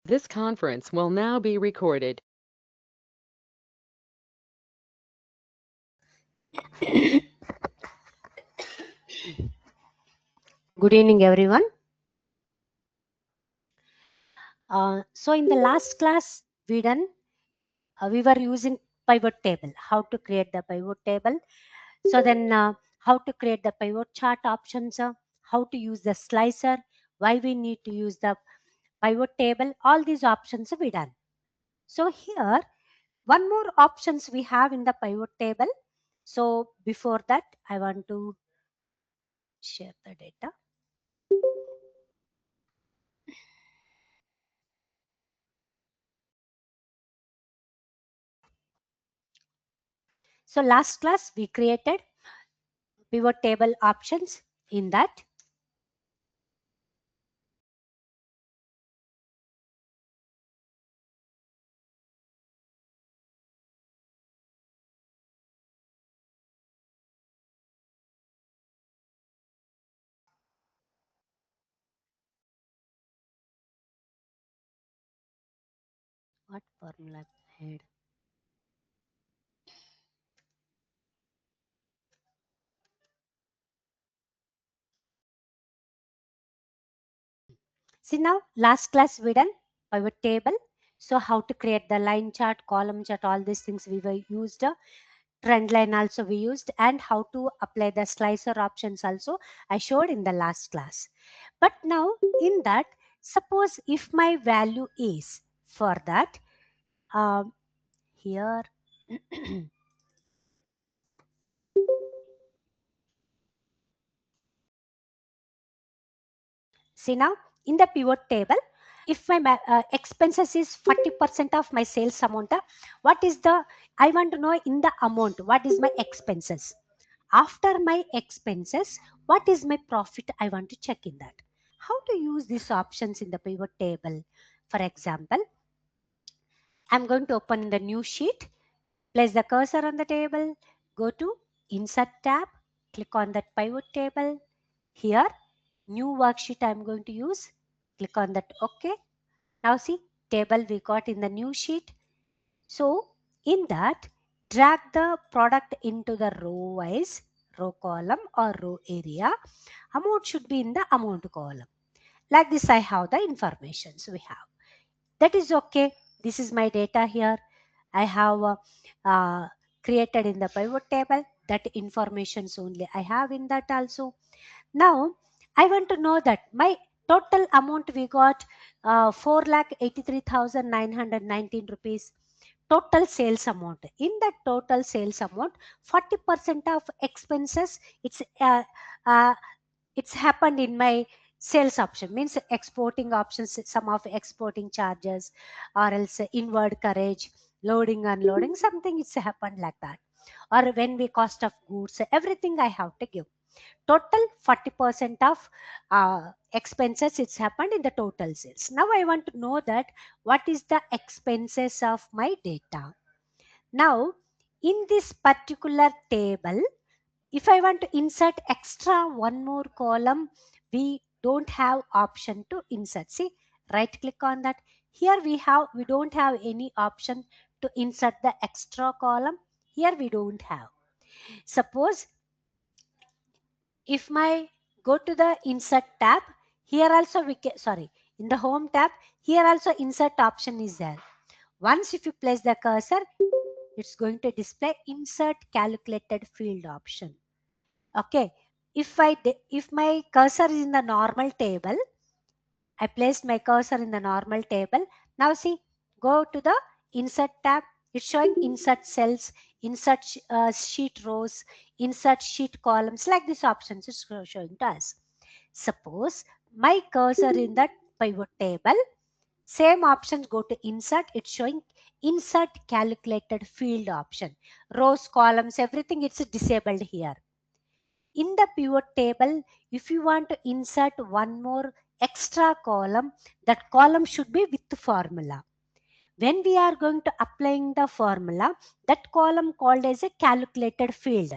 This conference will now be recorded. Good evening, everyone. So in the last class, we were using pivot table, how to create the pivot table. So then how to create the pivot chart options, how to use the slicer, why we need to use the pivot table, all these options we done. So here, one more options we have in the pivot table. So before that, I want to share the data. So last class, we created pivot table options. In that, what formula I had? See now, last class we done pivot table. So how to create the line chart, column chart, all these things we were used. Trend line also we used, and how to apply the slicer options also I showed in the last class. But now in that, suppose if my value is for that, here, see now in the pivot table, if my expenses is 40% of my sales amount, what is the, I want to know in the amount, what is my expenses. After my expenses, what is my profit, I want to check in that. How to use these options in the pivot table? For example, I'm going to open the new sheet, place the cursor on the table, go to insert tab, click on that pivot table. Here, new worksheet I'm going to use, click on that OK. Now see, table we got in the new sheet. So in that, drag the product into the row wise, row column or row area. Amount should be in the amount column. Like this, I have the information. So we have. That is okay. This is my data here. I have created in the pivot table. That informations only I have in that also. Now, I want to know that my total amount we got 4,83,919 rupees. Total sales amount. In that total sales amount, 40% of expenses uh, it's happened in my sales option, means exporting options, some of exporting charges, or else inward carriage, loading, unloading, something it's happened like that. Or when we cost of goods, everything I have to give. Total 40% of expenses it's happened in the total sales. Now I want to know that what is the expenses of my data. Now in this particular table, if I want to insert extra one more column, we don't have option to insert. See, right click on that. Here we don't have any option to insert the extra column. Here we don't have. Suppose if my go to the insert tab, here also we can, sorry, in the home tab, here also insert option is there. Once if you place the cursor, it's going to display insert calculated field option. Okay, if my cursor is in the normal table, I placed my cursor in the normal table. Now see, go to the insert tab. It's showing insert cells, insert sheet rows, insert sheet columns, like this options is showing to us. Suppose my cursor in that pivot table, same options go to insert. It's showing insert calculated field option. Rows, columns, everything it's disabled here. In the pivot table, if you want to insert one more extra column, that column should be with the formula. When we are going to applying the formula, that column called as a calculated field.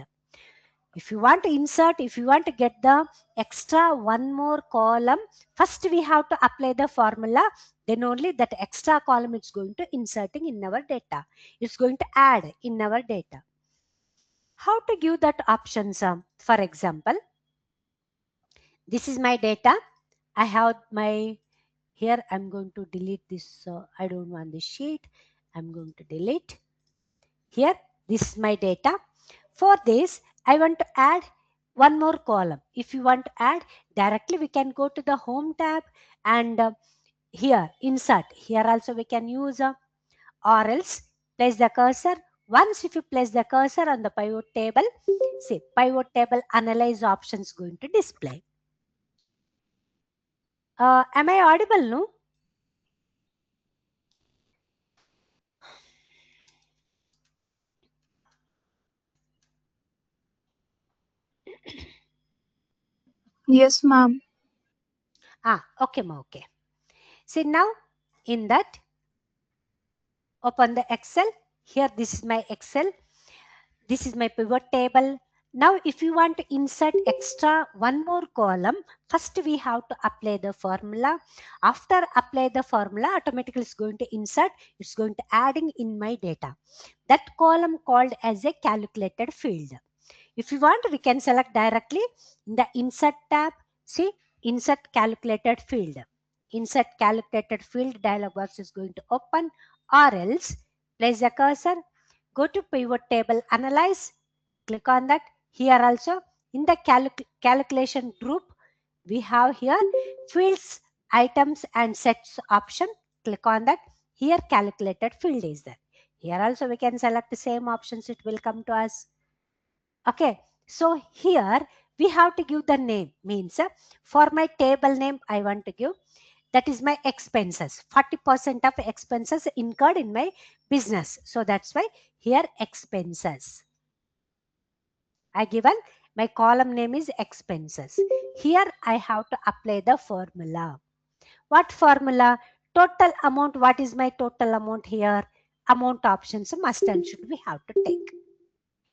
If you want to insert, if you want to get the extra one more column, first we have to apply the formula, then only that extra column is going to inserting in our data. It's going to add in our data. How to give that options? For example, this is my data. I have my, here I'm going to delete this. I don't want this sheet. I'm going to delete. Here, this is my data. For this, I want to add one more column. If you want to add directly, we can go to the home tab and here insert. Here also we can use or else place the cursor. Once if you place the cursor on the pivot table, see pivot table analyze options going to display. Am I audible? No? Yes, ma'am. Okay, ma, okay. See now in that, open the Excel. Here this is my Excel. This is my pivot table. Now if you want to insert extra one more column, first we have to apply the formula. After apply the formula, automatically it's going to insert, it's going to adding in my data. That column called as a calculated field. If you want, we can select directly in the insert tab. See, insert calculated field. Insert calculated field dialog box is going to open, or else place the cursor, go to pivot table analyze, click on that. Here also in the calculation group, we have here fields, items and sets option. Click on that. Here calculated field is there. Here also we can select the same options, it will come to us. Okay, so here we have to give the name, means for my table name I want to give, that is my expenses. 40% of expenses incurred in my business. So that's why here expenses. I given my column name is expenses. Here I have to apply the formula. What formula? Total amount. What is my total amount here? Amount options must and should we have to take.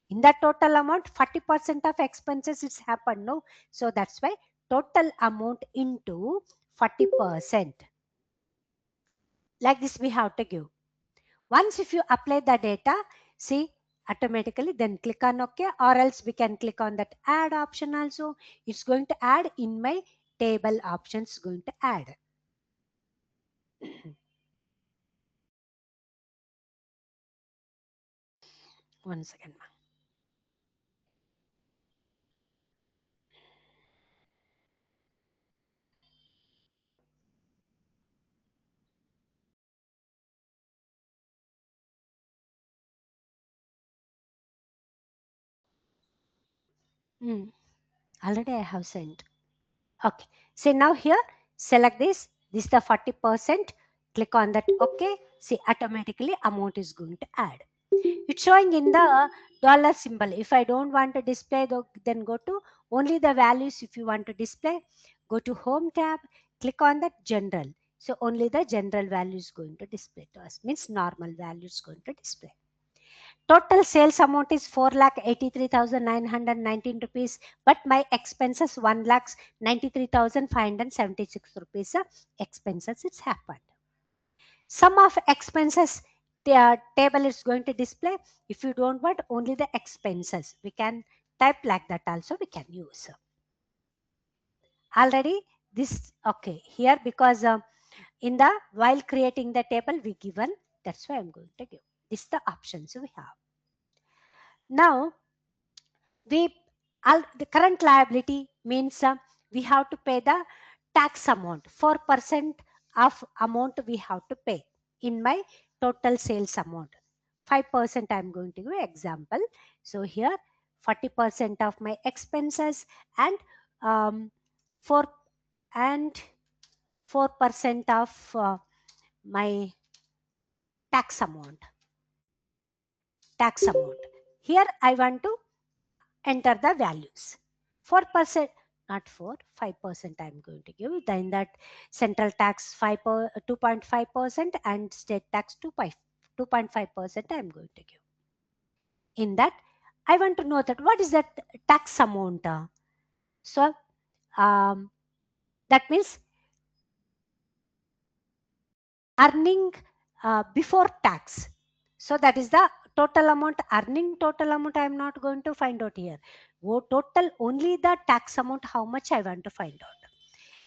In that total amount, 40% of expenses it's happened, no? So that's why total amount into 40%. Like this we have to give. Once if you apply the data, see automatically then click on OK, or else we can click on that add option also. It's going to add in my table options going to add. One second. Already I have sent. Okay. So now here, select this. This is the 40%. Click on that OK. See, automatically amount is going to add. It's showing in the dollar symbol. If I don't want to display, then go to only the values. If you want to display, go to home tab, click on that general. So only the general value is going to display to us. Means normal value is going to display. Total sales amount is 4,83,919 rupees, but my expenses 1,93,576 rupees. Expenses it's happened. Sum of expenses table is going to display. If you don't want only the expenses, we can type like that also we can use. Already this okay here because in the while creating the table we given, that's why I'm going to give. This is the options we have. Now we the current liability means we have to pay the tax amount. 4% of amount we have to pay in my total sales amount. 5% I'm going to give example. So here 40% of my expenses and 4 and 4% of my tax amount. Here I want to enter the values. 4%, not 4, 5% I'm going to give. Then that central tax 2.5% and state tax 2.5% I'm going to give. In that I want to know that what is that tax amount. So that means earning before tax. So that is the total amount. Earning total amount I am not going to find out here. Total only the tax amount, how much I want to find out.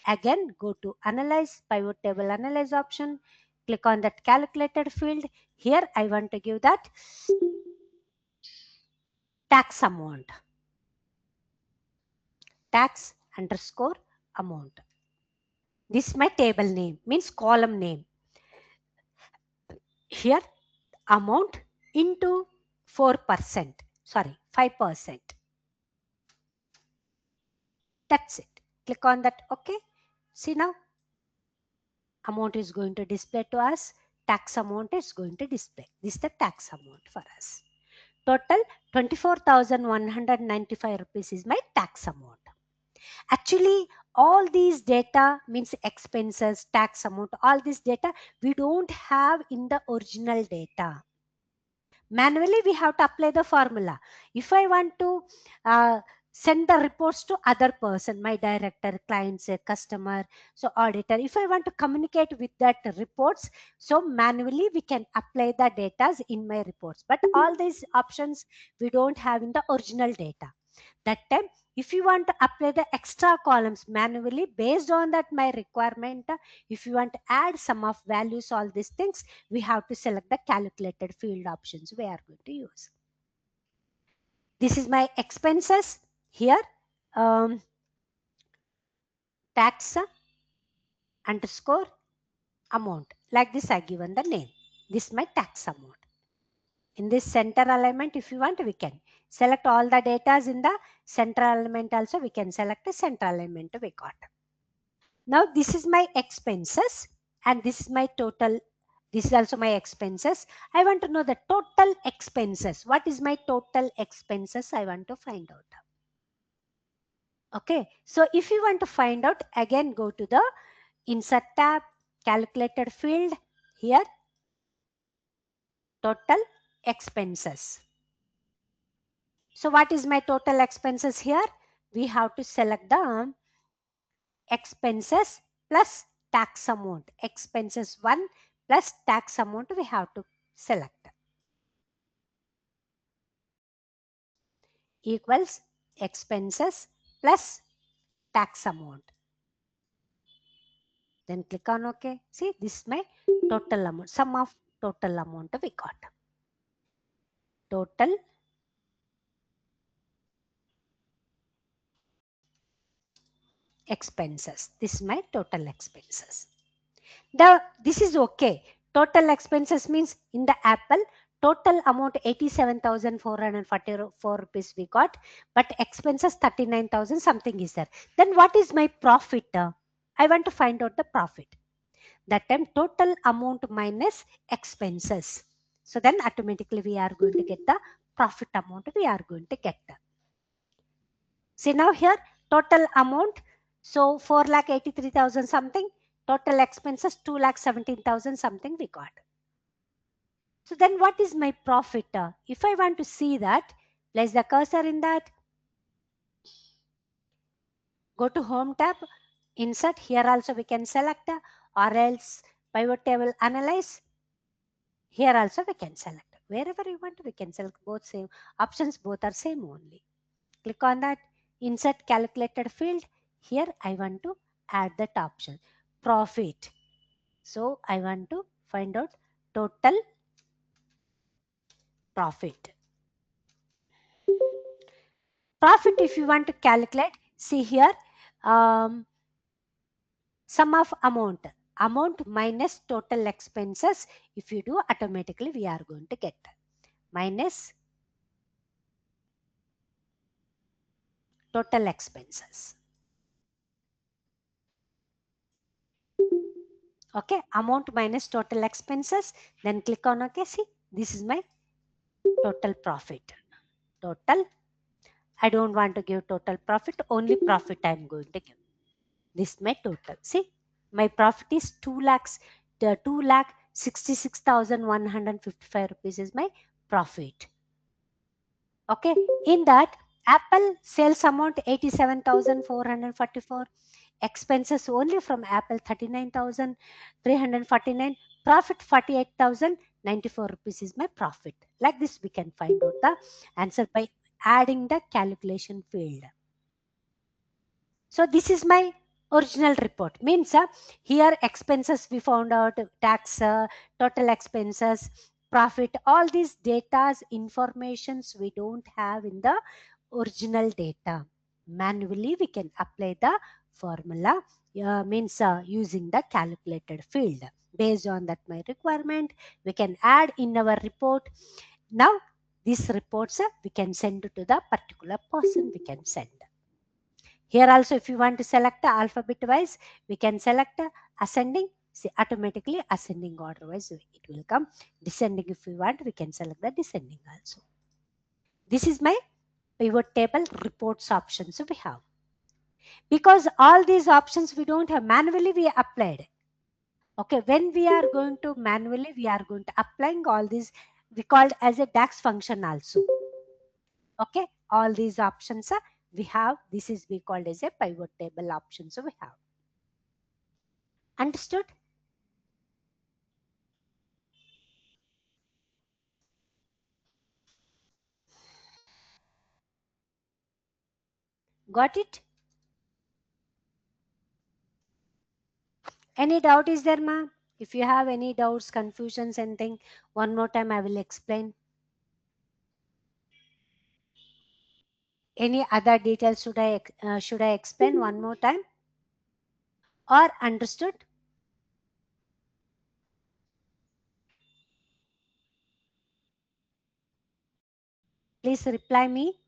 Again, go to analyze, pivot table analyze option, click on that calculated field. Here I want to give that tax amount, tax underscore amount. This is my table name, means column name. Here amount into 4%, sorry 5%. That's it. Click on that. Okay. See now, amount is going to display to us. Tax amount is going to display. This is the tax amount for us. Total 24,195 rupees is my tax amount. Actually, all these data means expenses, tax amount, all this data we don't have in the original data. Manually, we have to apply the formula. If I want to send the reports to other person, my director, clients, customer, so auditor, if I want to communicate with that reports, so manually we can apply the data in my reports. But all these options we don't have in the original data. That time, if you want to apply the extra columns manually based on that my requirement, if you want to add sum of values, all these things, we have to select the calculated field options we are going to use. This is my expenses. Here tax underscore amount, like this I given the name. This is my tax amount. In this center alignment, if you want, we can select all the data in the center alignment. Also we can select the center alignment we got. Now this is my expenses and this is my total. This is also my expenses. I want to know the total expenses. What is my total expenses? I want to find out. Okay. So if you want to find out, again go to the insert tab, calculated field. Here total expenses. So what is my total expenses here? We have to select the expenses plus tax amount. Expenses 1 plus tax amount we have to select. Equals expenses plus tax amount. Then click on OK. See, this is my total amount, sum of total amount we got. Total expenses. This is my total expenses. This is okay. Total expenses means in the Apple, total amount 87,444 rupees we got, but expenses 39,000 something is there. Then what is my profit? I want to find out the profit. That time total amount minus expenses. So then automatically we are going to get the profit amount we are going to get. See now here total amount. So 4,83,000 something. Total expenses 2,17,000 something we got. So then what is my profit? If I want to see that, place the cursor in that. Go to home tab, insert. Here also we can select or else pivot table analyze. Here also we can select. Wherever you want, we can select both same options. Both are same only. Click on that. Insert calculated field. Here I want to add that option. Profit. So I want to find out total profit. Profit, if you want to calculate, see here, sum of amount. Amount minus total expenses. If you do, automatically we are going to get minus total expenses. Okay, amount minus total expenses. Then click on OK. See, this is my total profit. Total. I don't want to give total profit, only profit I am going to give. This is my total. See, my profit is 2,66,155 rupees is my profit. Okay, in that Apple sales amount 87,444, expenses only from Apple 39,349, profit 48,094 rupees is my profit. Like this we can find out the answer by adding the calculation field. So this is my original report. Means here expenses we found out, tax, total expenses, profit, all these data's informations we don't have in the original data. Manually we can apply the formula, means using the calculated field. Based on that my requirement, we can add in our report. Now these reports we can send to the particular person we can send. Here also, if you want to select alphabet wise, we can select ascending. See, automatically ascending order wise it will come. Descending, if we want, we can select the descending also. This is my pivot table reports options we have. Because all these options we don't have, manually we applied. Okay, when we are going to manually, we are going to applying all these, we called as a DAX function also. Okay, all these options we have, this is we called as a pivot table options we have. Understood? Got it? Any doubt is there, ma? If you have any doubts, confusions, anything, one more time I will explain. Any other details should I explain one more time? Or understood? Please reply me.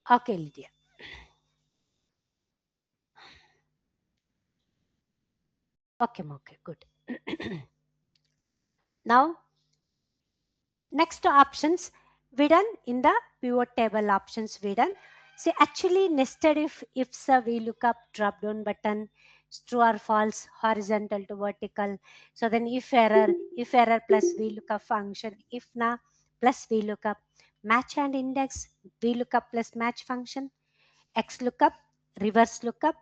Okay, Lydia. Okay, good. Now, next options we done in the pivot table options we done. See, actually nested ifs we look up drop down button, true or false, horizontal to vertical. So then if error plus we look up function, if na plus we look up match and index, we look up plus match function, x lookup, reverse lookup,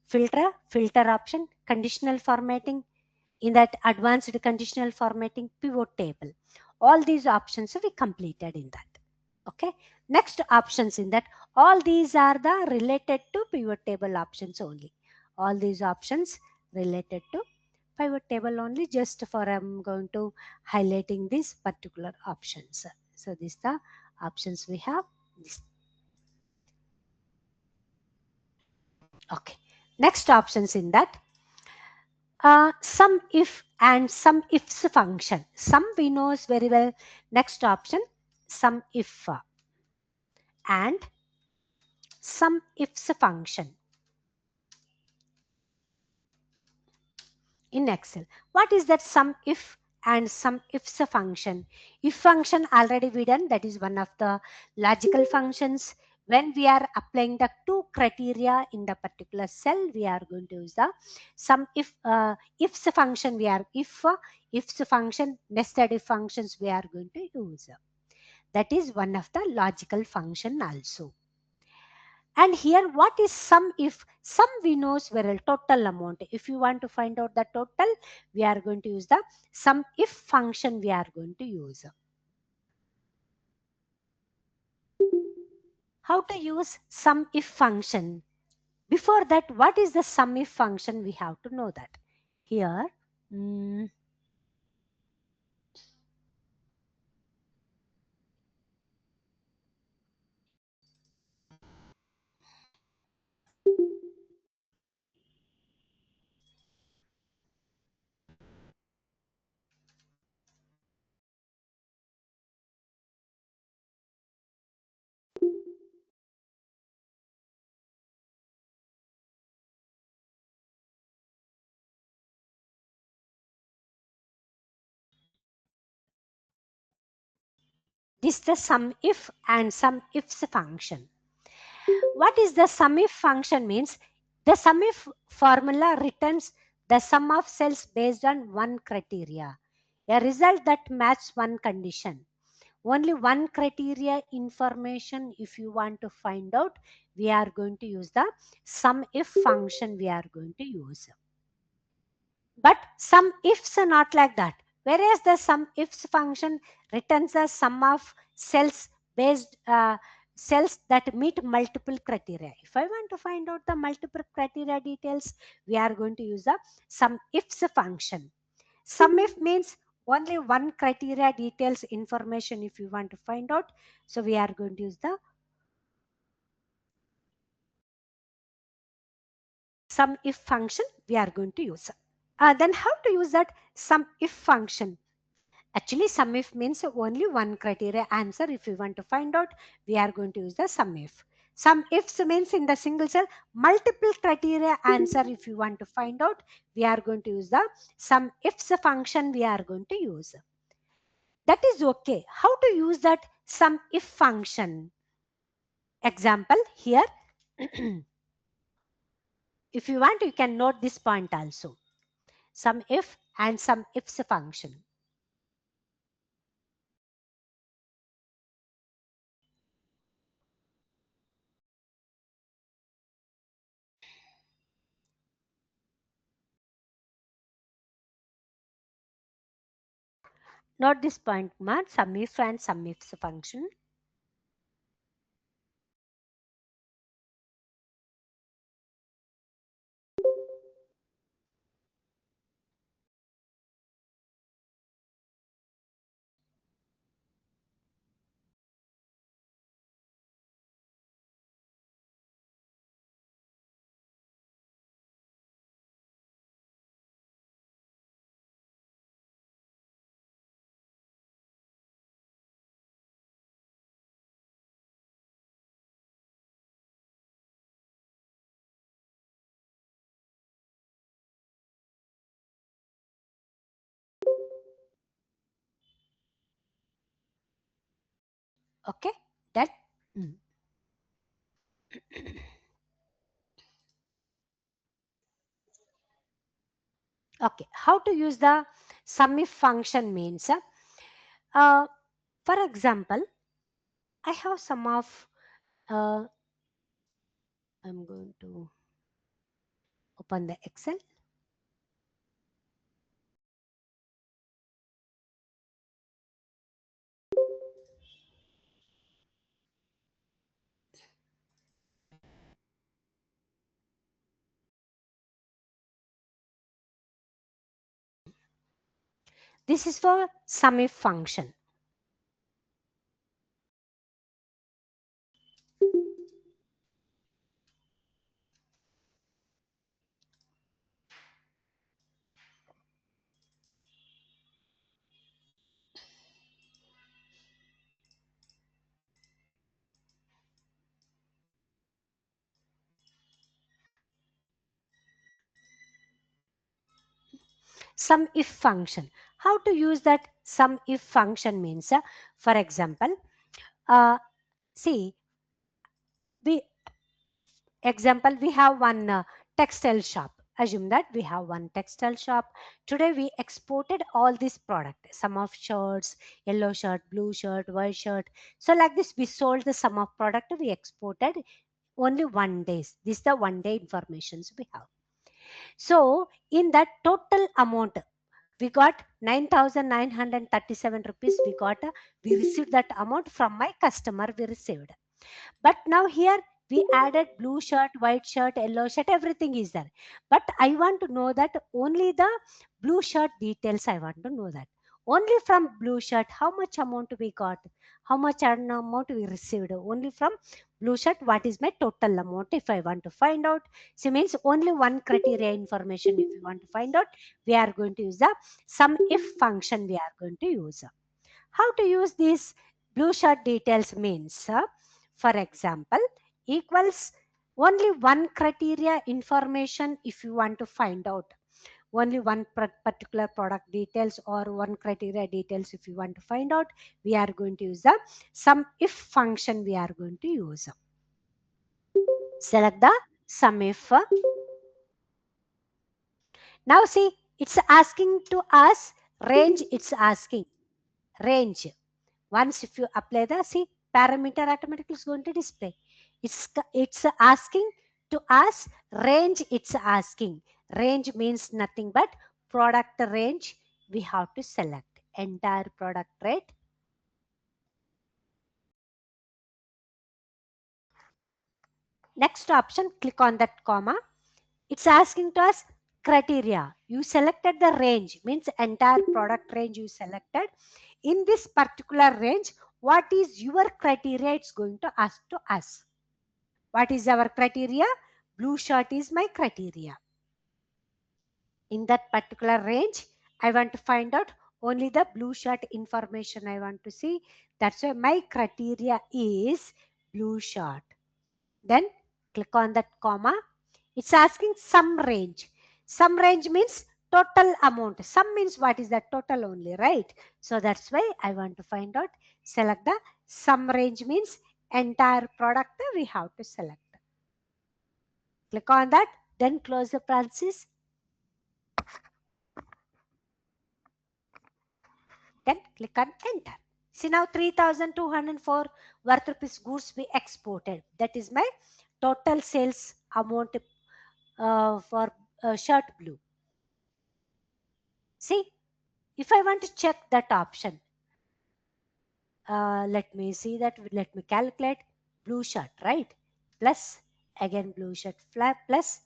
filter option, conditional formatting, in that advanced conditional formatting, pivot table. All these options we completed in that. Okay. Next options in that, all these are the related to pivot table options only. All these options related to pivot table only, just for I'm going to highlighting these particular options. So these are the options we have. This. Okay. Next options in that, sum if and sum ifs function. Sum we knows very well. Next option, sum if and sum ifs function in Excel. What is that sum if and sum ifs function? If function already we done, that is one of the logical functions. When we are applying the two criteria in the particular cell, we are going to use the sum ifs function. We are ifs function, nested if functions we are going to use. That is one of the logical function also. And here, what is sum if? Sum we knows very well, total amount. If you want to find out the total, we are going to use the sum if function we are going to use. How to use sum if function? Before that, what is the sum if function? We have to know that. Here, this is the sum if and sum ifs function. What is the sum if function means? The sum if formula returns the sum of cells based on one criteria. a result that matches one condition. Only one criteria information if you want to find out, we are going to use the sum if function we are going to use. But some ifs are not like that. Whereas the sum ifs function returns the sum of cells that meet multiple criteria. If I want to find out the multiple criteria details, we are going to use the sum ifs function. Sum if means only one criteria details information if you want to find out. So we are going to use the sum if function we are going to use. Then how to use that sum if function? Actually, sum if means only one criteria answer. If you want to find out, we are going to use the sum if. Sum ifs means in the single cell, multiple criteria answer. If you want to find out, we are going to use the sum ifs function we are going to use. That is okay. How to use that sum if function? Example here. If you want, you can note this point also. Sum if and sum ifs function. Note this point, man. Sum if and sum ifs function. Okay, that. Okay, how to use the sum if function means, for example, I have some of, I'm going to open the Excel. This is for sum if function. Sum if function. How to use that sum if function means, for example, see, we example, we have one textile shop. Assume that we have one textile shop. Today we exported all this product, some of shirts, yellow shirt, blue shirt, white shirt. So like this, we sold the sum of product we exported only 1 days. This is the 1 day informations we have. So in that total amount, we got 9,937 rupees. We received that amount from my customer. We received. But now here we added blue shirt, white shirt, yellow shirt, everything is there. But I want to know that only the blue shirt details. I want to know that. Only from blue shirt, how much amount we got, how much amount we received. Only from blue shirt, what is my total amount if I want to find out. So means only one criteria information if you want to find out, we are going to use the sum if function we are going to use. How to use this blue shirt details means, for example, equals only one criteria information if you want to find out. Only one particular product details or one criteria details if you want to find out, we are going to use the sum if function we are going to use. Select the sum if. Now see, it's asking to us Range, it's asking. Range. Once if you apply the, see, parameter automatically is going to display. It's asking to us range, it's asking. Range means nothing but product range we have to select. Entire product, right? Next option, click on that comma. It's asking to us criteria. You selected the range, means entire product range you selected. In this particular range, what is your criteria? It's going to ask to us. What is our criteria? Blue shirt is my criteria. In that particular range, I want to find out only the blue shirt information I want to see. That's why my criteria is blue shirt. Then click on that comma. It's asking sum range. Sum range means total amount. Sum means what is that? Total only, right? So that's why I want to find out. Select the sum range means entire product we have to select. Click on that. Then close the parenthesis. Then click on enter. See now 3,204 worth rupees goods we exported. That is my total sales amount for shirt blue. See, if I want to check that option, let me see that, let me calculate blue shirt, right? Plus, again blue shirt flat plus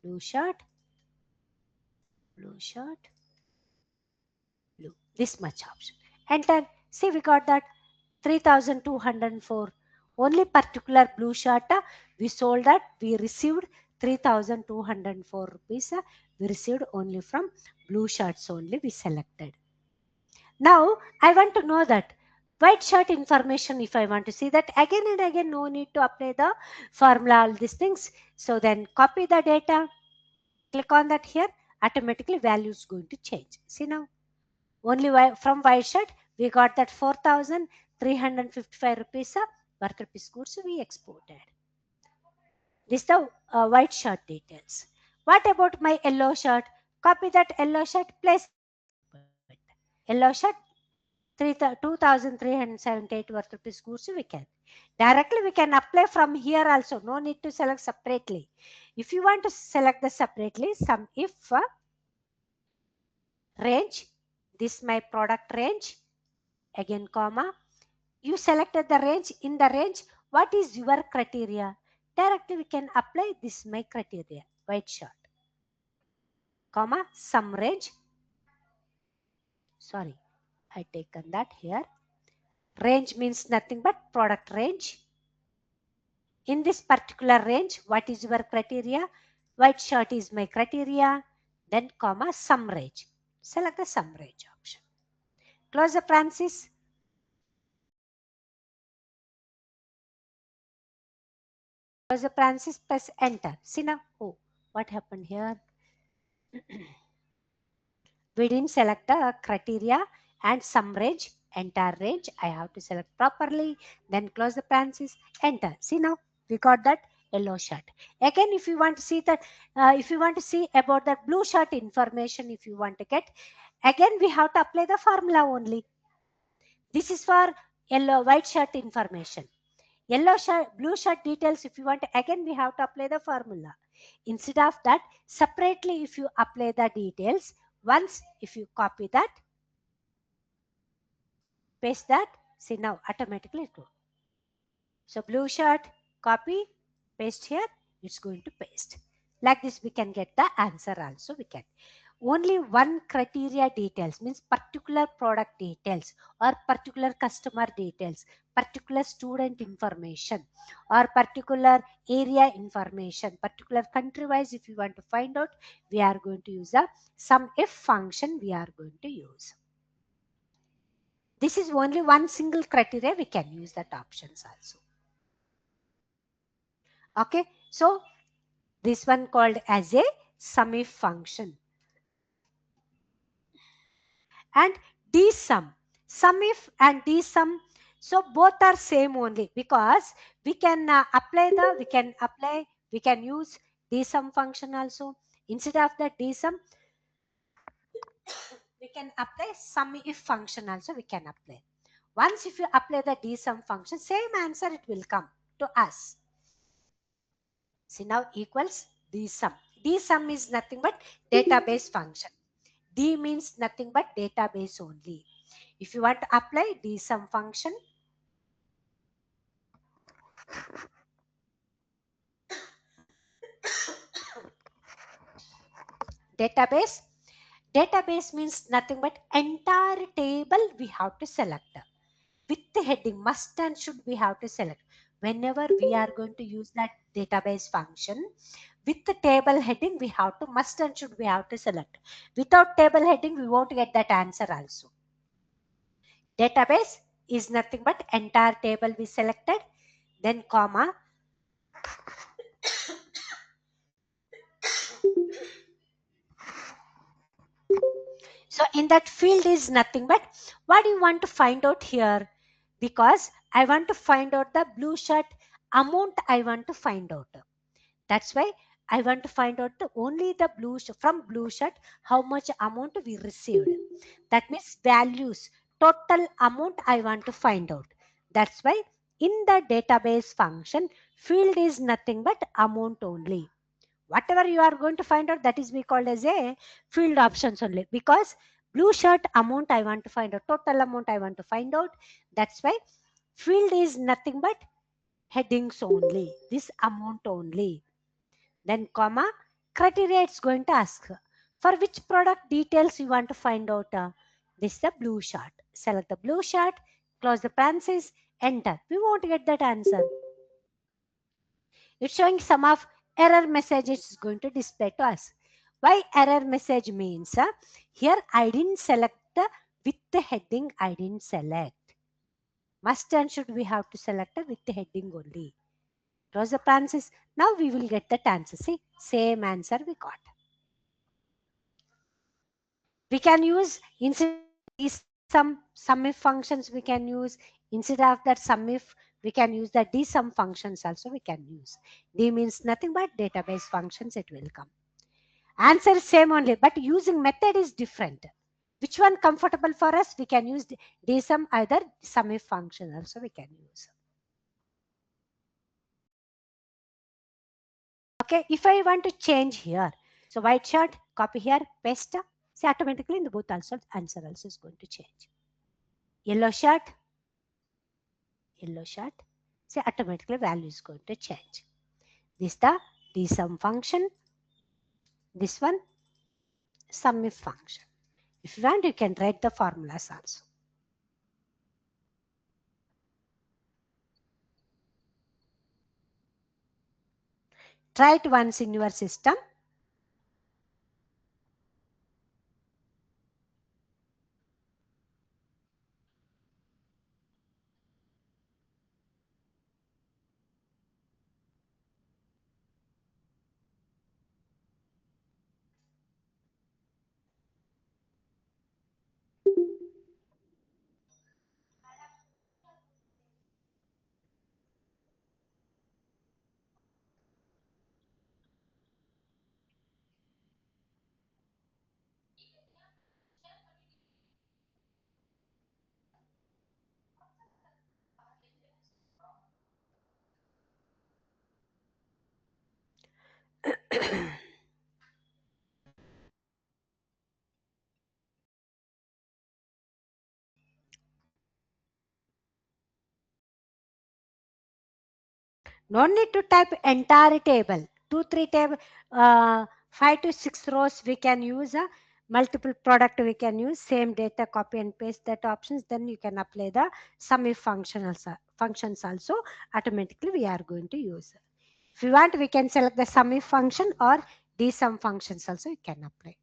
blue shirt, blue shirt, blue. This much option. Enter. See, we got that 3,204. Only particular blue shirt we sold that we received 3,204 rupees. We received only from blue shirts only we selected. Now I want to know that white shirt information. If I want to see that again and again, no need to apply the formula, all these things. So then copy the data, click on that here, automatically value is going to change. See now, only from white shirt we got that 4,355 rupees worth rupees goods we exported. This is the white shirt details. What about my yellow shirt? Copy that yellow shirt, place yellow shirt 2,378 worth rupees goods we can. Directly we can apply from here also. No need to select separately. If you want to select the separately, some if range, this my product range, again comma, you selected the range. In the range, what is your criteria? Directly we can apply this my criteria, white shirt, comma, some range. Sorry, I taken that here. Range means nothing but product range. In this particular range, what is your criteria? White shirt is my criteria. Then comma, sum range. Select the sum range option. Close the parenthesis. Close the parenthesis, press enter. See now, oh, what happened here? We didn't select the criteria and sum range, entire range. I have to select properly. Then close the parenthesis, enter. See now, we got that yellow shirt. Again, if you want to see that, if you want to see about that blue shirt information, if you want to get, again we have to apply the formula only. This is for yellow white shirt information. Yellow shirt, blue shirt details, if you want to, again we have to apply the formula. Instead of that, separately if you apply the details, once if you copy that, paste that, see now automatically it goes. So blue shirt, copy, paste here, it's going to paste. Like this we can get the answer also we can. Only one criteria details means particular product details or particular customer details, particular student information or particular area information, particular country wise if you want to find out, we are going to use a sum if function we are going to use. This is only one single criteria, we can use that options also. Okay, so this one called as a sum if function. And dsum, sum if and dsum, so both are same only because we can we can use dsum function also. Instead of the dsum, we can apply sum if function also we can apply. Once if you apply the dsum function, same answer it will come to us. See now equals dsum. Dsum is nothing but database function. D means nothing but database only. If you want to apply dsum function, database means nothing but entire table we have to select. With the heading must and should we have to select. Whenever we are going to use that database function, with the table heading we have to must and should we have to select. Without table heading we won't get that answer also. Database is nothing but entire table we selected, then comma. So in that field is nothing but what do you want to find out here? Because I want to find out the blue shirt amount I want to find out. That's why I want to find out only the from blue shirt how much amount we received. That means values, total amount I want to find out. That's why in the database function, field is nothing but amount only. Whatever you are going to find out, that is we called as a field options only, because blue shirt amount I want to find out, total amount I want to find out. That's why field is nothing but headings only, this amount only. Then comma, criteria it's going to ask for which product details you want to find out. This is the blue shirt. Select the blue shirt, close the parentheses, enter. We won't get that answer. It's showing some of error messages is going to display to us. Why error message means here I didn't select the with the heading I didn't select. Must and should we have to select with the heading only. Close the parentheses. Now we will get that answer. See, same answer we got. We can use instead of sum if functions we can use, instead of that sum if we can use the dsum functions also we can use. D means nothing but database functions it will come. Answer is same only, but using method is different. Which one comfortable for us? We can use dsum, either sum if function also we can use. Okay, if I want to change here, so white shirt, copy here, paste, see automatically in the both also answer also is going to change. Yellow shirt, see automatically value is going to change. This the dsum function, this one sum if function. If you want, you can write the formulas also. Try it once in your system. No need to type entire table. 2-3 table, 5 to 6 rows we can use. Multiple product we can use. Same data, copy and paste that options. Then you can apply the sum if functions also. Automatically we are going to use. If you want, we can select the sum if function or dsum functions also you can apply.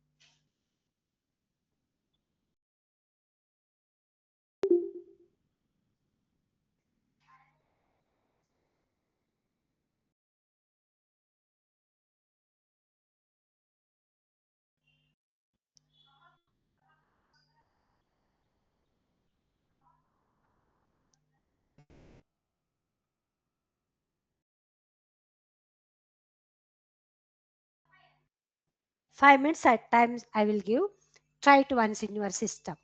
Five minutes at times I will give. Try it once in your system.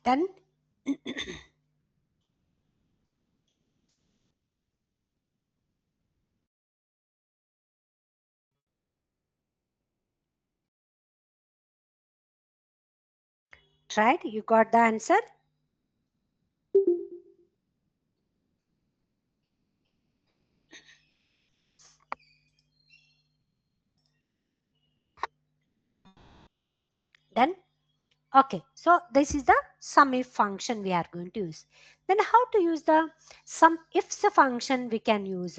Done. Tried? You got the answer? Done? Okay, so this is the sum if function we are going to use. Then how to use the sum ifs function we can use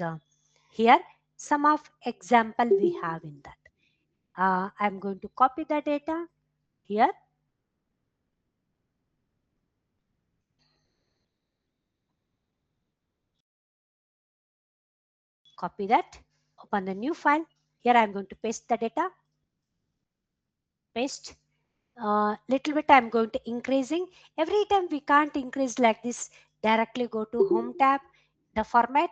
here. Some of example we have in that. I'm going to copy the data here. Copy that. Open the new file. Here I'm going to paste the data. Paste. Little bit I'm going to increasing. Every time we can't increase like this, directly go to home tab, the format.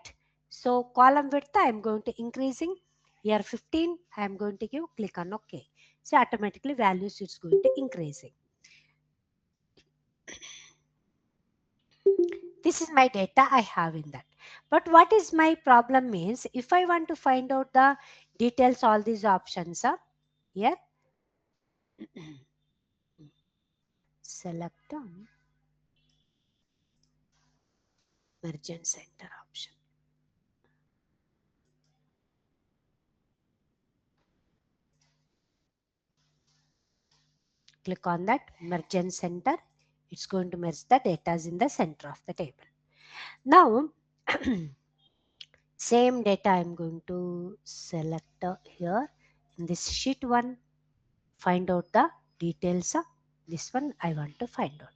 So column width I'm going to increasing. Here 15 I'm going to give, click on OK. So automatically values it's going to increasing. This is my data I have in that. But what is my problem means, if I want to find out the details, all these options are here. Select merchant center option. Click on that merchant center. It's going to merge the data in the center of the table. Now, same data I'm going to select here in this sheet 1, find out the details. This one I want to find out.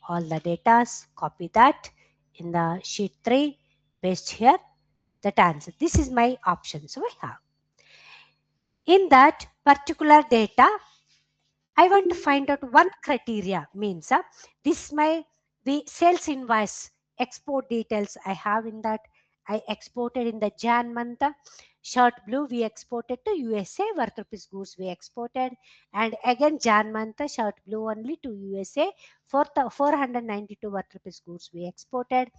All the data, copy that in the sheet 3, paste here, that answer. This is my option. So we have. In that particular data, I want to find out one criteria means this my the sales invoice export details I have in that. I exported in the Jan month. Shirt blue we exported to USA, worth rupees goods we exported, and again Jan month shirt blue only to USA for the 492 worth rupees goods we exported.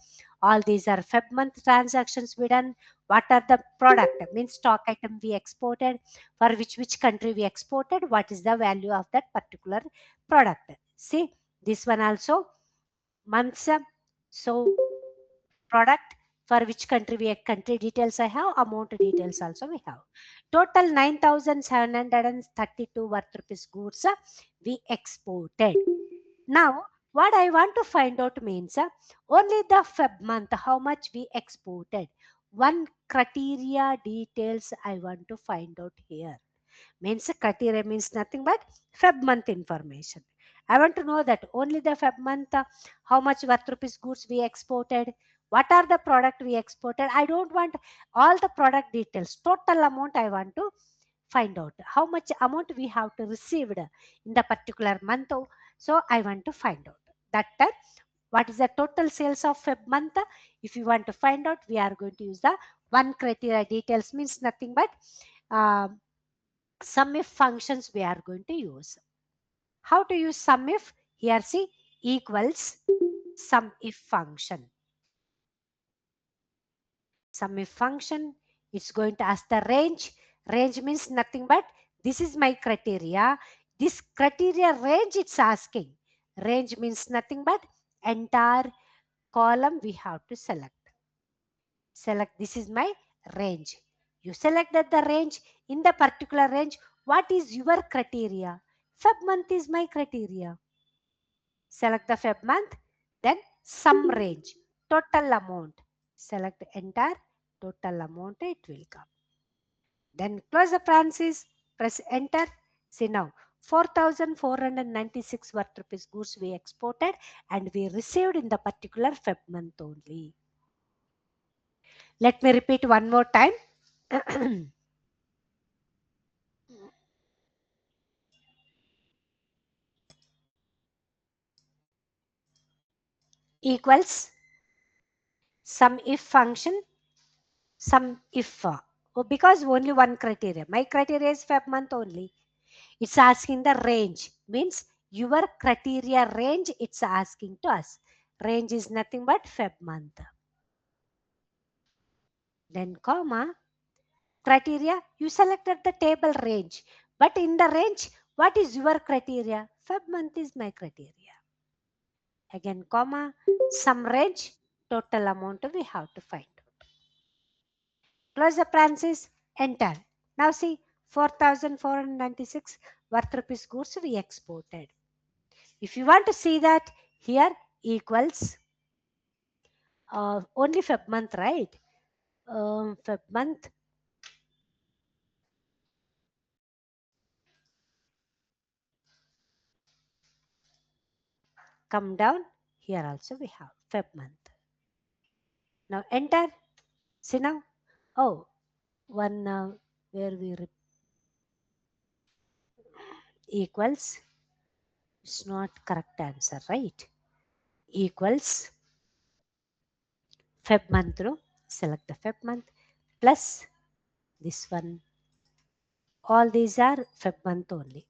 All these are Feb month transactions we done. What are the product means stock item we exported, for which country we exported, what is the value of that particular product. See, this one also months. So product, for which country we country details I have, amount details also we have. Total 9,732 worth rupees goods we exported. Now, what I want to find out means only the Feb month, how much we exported. One criteria details I want to find out here. Means criteria means nothing but Feb month information. I want to know that only the Feb month, how much worth rupees goods we exported, what are the product we exported. I don't want all the product details, total amount I want to find out. How much amount we have to received in the particular month. So I want to find out that what is the total sales of Feb month. If you want to find out, we are going to use the one criteria details means nothing but um, sum if functions we are going to use. How to use sum if? Here see, equals sum if function. Sum if function, it's going to ask the range. Range means nothing but this is my criteria. This criteria range it's asking. Range means nothing but entire column we have to select. Select this is my range. You selected the range. In the particular range, what is your criteria? Feb month is my criteria. Select the Feb month, then sum range, total amount. Select entire total amount, it will come. Then close the parenthesis, press enter. See now, 4,496 worth rupees goods we exported and we received in the particular Feb month only. Let me repeat one more time. Equals sum if function, sum if because only one criteria. My criteria is Feb month only. It's asking the range, means your criteria range it's asking to us. Range is nothing but Feb month. Then comma, criteria, you selected the table range. But in the range, what is your criteria? Feb month is my criteria. Again, comma, sum range, total amount we have to find. Close the parenthesis, enter. Now see, 4,496 worth rupees goods we exported. If you want to see that, here equals only Feb month, right? Feb month. Come down. Here also we have Feb month. Now enter. See now. Oh, one where we equals. It's not correct answer, right? Equals Feb month. No? Select the Feb month plus this one. All these are Feb month only.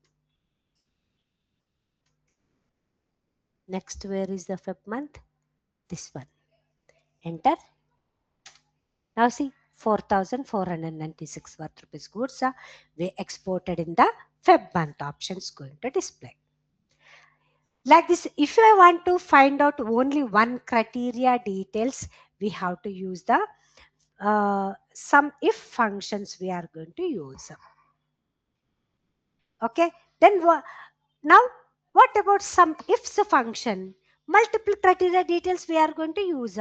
Next, where is the Feb month? This one. Enter. Now see, 4,496 worth rupees goods we exported in the Feb month options going to display. Like this, if I want to find out only one criteria details, we have to use the sum if functions we are going to use. Okay, then now What about some ifs function? Multiple criteria details we are going to use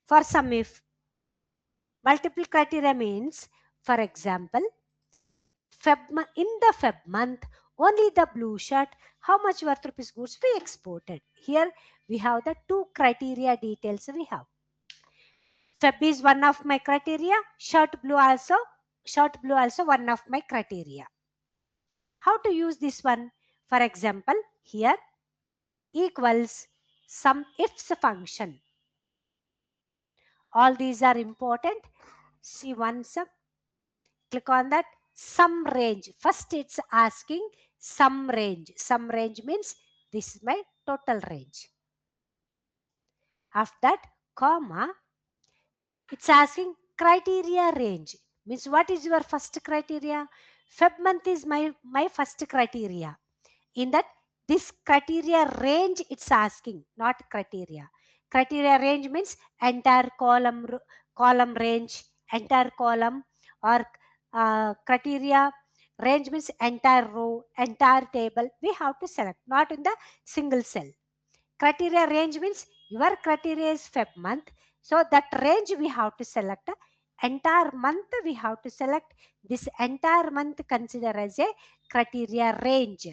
for some if. Multiple criteria means, for example, in the Feb month, only the blue shirt, how much worth rupees goods we exported. Here we have the two criteria details we have. Feb is one of my criteria, shirt blue also one of my criteria. How to use this one? For example, here equals some ifs function. All these are important. See once, click on that sum range. First it's asking sum range. Sum range means this is my total range. After that, comma, it's asking criteria range. Means what is your first criteria? Feb month is my first criteria. In that, this criteria range it's asking, not criteria. Criteria range means entire column range, entire column, or criteria range means entire row, entire table. We have to select, not in the single cell. Criteria range means your criteria is Feb month, so that range we have to select. Entire month we have to select. This entire month consider as a criteria range.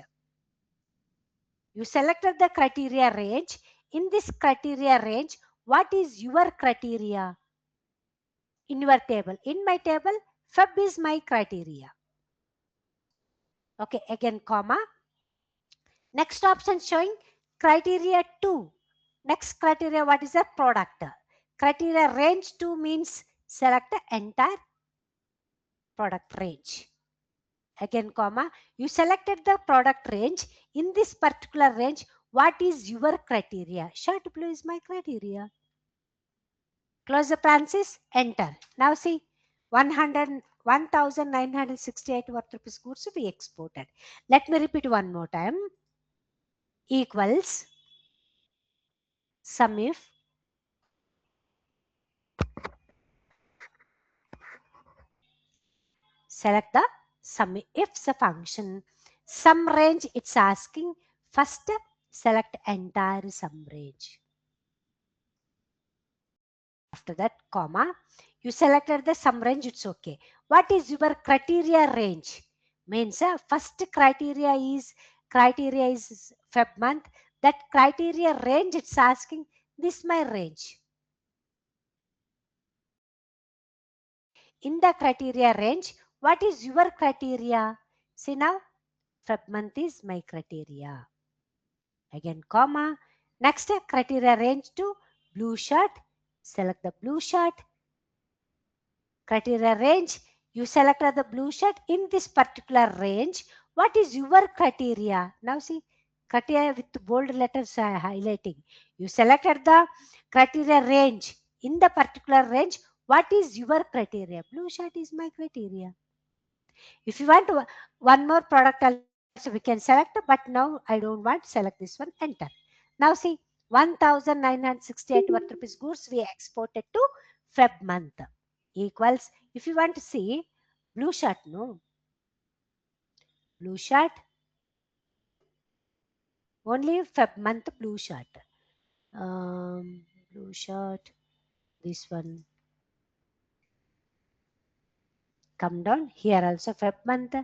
You selected the criteria range. In this criteria range, what is your criteria in your table? In my table, Feb is my criteria. Okay, again comma. Next option showing criteria 2. Next criteria, what is the product? Criteria range 2 means select the entire product range. Again comma, you selected the product range. In this particular range, what is your criteria? Shirt blue is my criteria. Close the parenthesis, enter. Now see, 1,968 worth rupees goods we exported. Let me repeat one more time. Equals sum if select the sum ifs function. Sum range it's asking. First select entire sum range. After that, comma, you selected the sum range, it's okay. What is your criteria range? Means first criteria is Feb month. That criteria range it's asking, this my range. In the criteria range, what is your criteria? See now, Feb month is my criteria. Again comma, next criteria range to blue shirt, select the blue shirt. Criteria range, you selected the blue shirt. In this particular range, what is your criteria? Now see, criteria with bold letters highlighting. You selected the criteria range. In the particular range, what is your criteria? Blue shirt is my criteria. If you want one more product also we can select, but now I don't want, select this one, enter. Now see, 1,968 worth rupees goods we exported to Feb month equals, if you want to see blue shirt, no, blue shirt, only Feb month blue shirt, blue shirt, this one, come down here also Feb month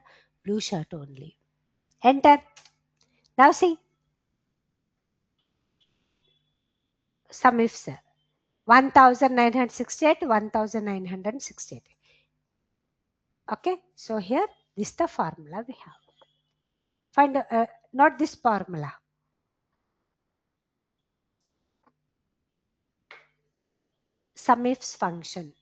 blue shirt only, enter. Now see, sum ifs 1,968, 1,968. Okay, so here this is the formula we have. Find not this formula. Sum ifs function.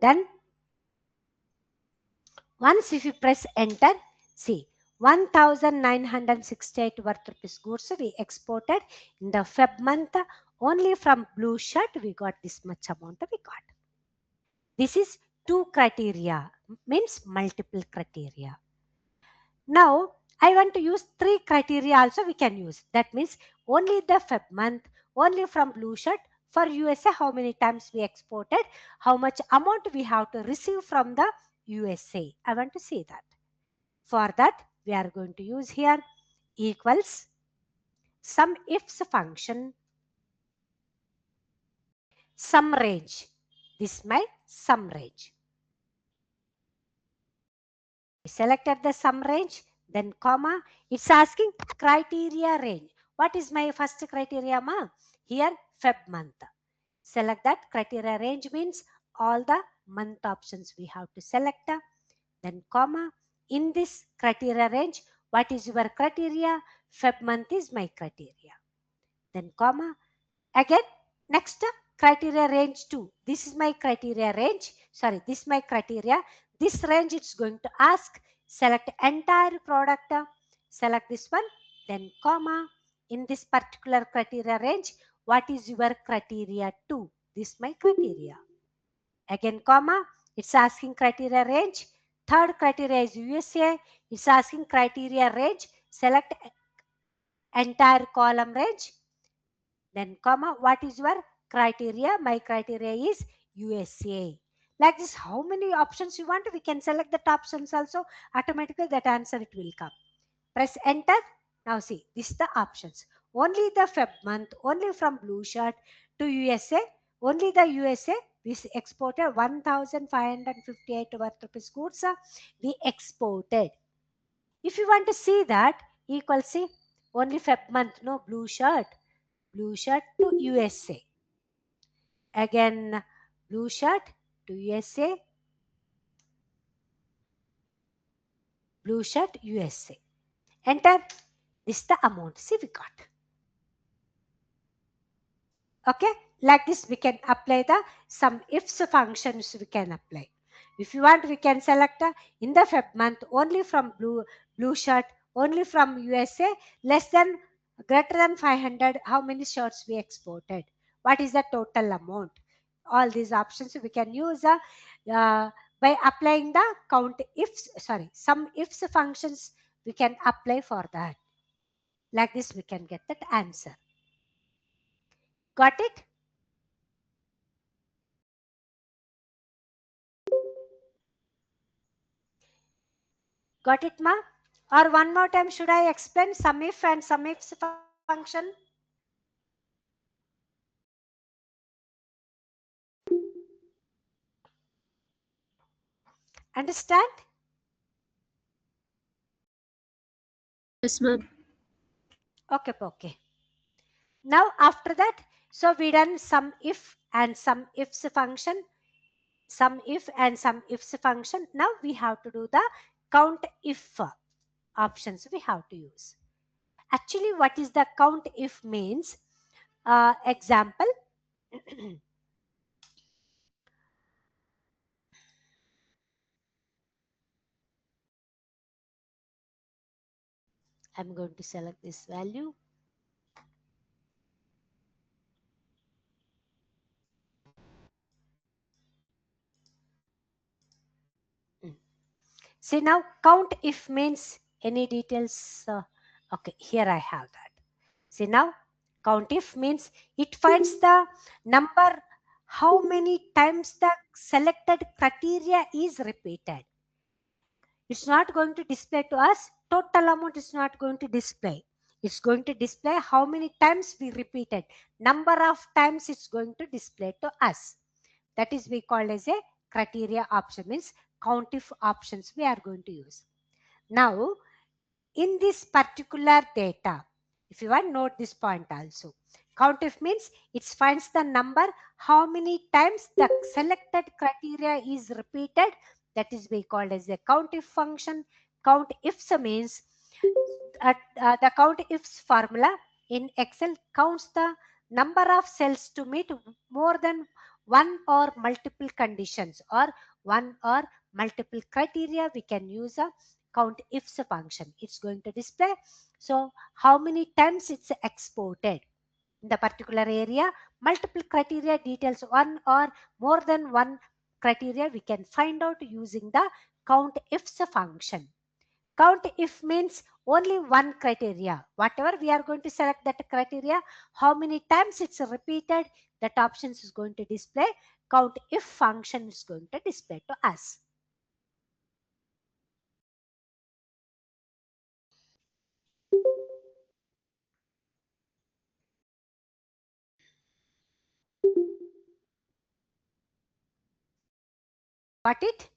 Then once if you press enter, see 1968 worth rupees goods we exported in the Feb month. Only from blue shirt we got this much amount we got. This is two criteria, means multiple criteria. Now I want to use three criteria also we can use. That means only the Feb month, only from blue shirt. For USA, how many times we exported, how much amount we have to receive from the USA. I want to see that. For that, we are going to use here equals sum ifs function, sum range. This is my sum range. I selected the sum range, then comma. It's asking criteria range. What is my first criteria, ma? Here, Feb month. Select that. Criteria range means all the month options we have to select. Then comma. In this criteria range, what is your criteria? Feb month is my criteria. Then comma. Again, next criteria range 2. This is my criteria range. Sorry, this is my criteria. This range it's going to ask. Select entire product. Select this one. Then comma. In this particular criteria range, what is your criteria 2? This is my criteria. Again, comma. It's asking criteria range. Third criteria is USA. It's asking criteria range. Select entire column range. Then comma, what is your criteria? My criteria is USA. Like this, how many options you want? We can select that options also. Automatically that answer it will come. Press enter. Now see, this is the options. Only the Feb month, only from blue shirt to USA. Only the USA, we exported 1558 worth rupees goods. We exported. If you want to see that, equal see, only Feb month, no blue shirt to USA. Again, blue shirt to USA, blue shirt USA. Enter. This is the amount. See, we got. Okay, like this we can apply the some ifs functions we can apply. If you want, we can select in the Feb month only from blue shirt, only from USA, less than greater than 500. How many shirts we exported? What is the total amount? All these options we can use by applying the count ifs. Sorry, some ifs functions we can apply for that. Like this we can get that answer. Got it? Got it, ma? Or one more time, should I explain sum if and sum ifs function? Understand? Yes, ma'am. Okay. Now after that, so we done sum if and sum ifs function. Sum if and sum ifs function. Now we have to do the count if options we have to use. Actually, what is the count if means? Example. I'm going to select this value. See now count if means any details. Okay, here I have that. See now count if means it finds the number how many times the selected criteria is repeated. It's not going to display to us total amount is not going to display. It's going to display how many times we repeated. Number of times it's going to display to us. That is we call as a criteria option means count if options we are going to use. Now in this particular data, if you want note this point also, count if means it finds the number how many times the selected criteria is repeated. That is we called as a count if function. Count ifs means the count ifs formula in Excel counts the number of cells to meet more than one or multiple conditions or one or multiple criteria, we can use a count ifs function. It's going to display so how many times it's exported in the particular area. Multiple criteria details, one or more than one criteria, we can find out using the count ifs function. Count if means only one criteria. Whatever we are going to select that criteria, how many times it's repeated, that option is going to display. Count if function is going to display to us. Got it?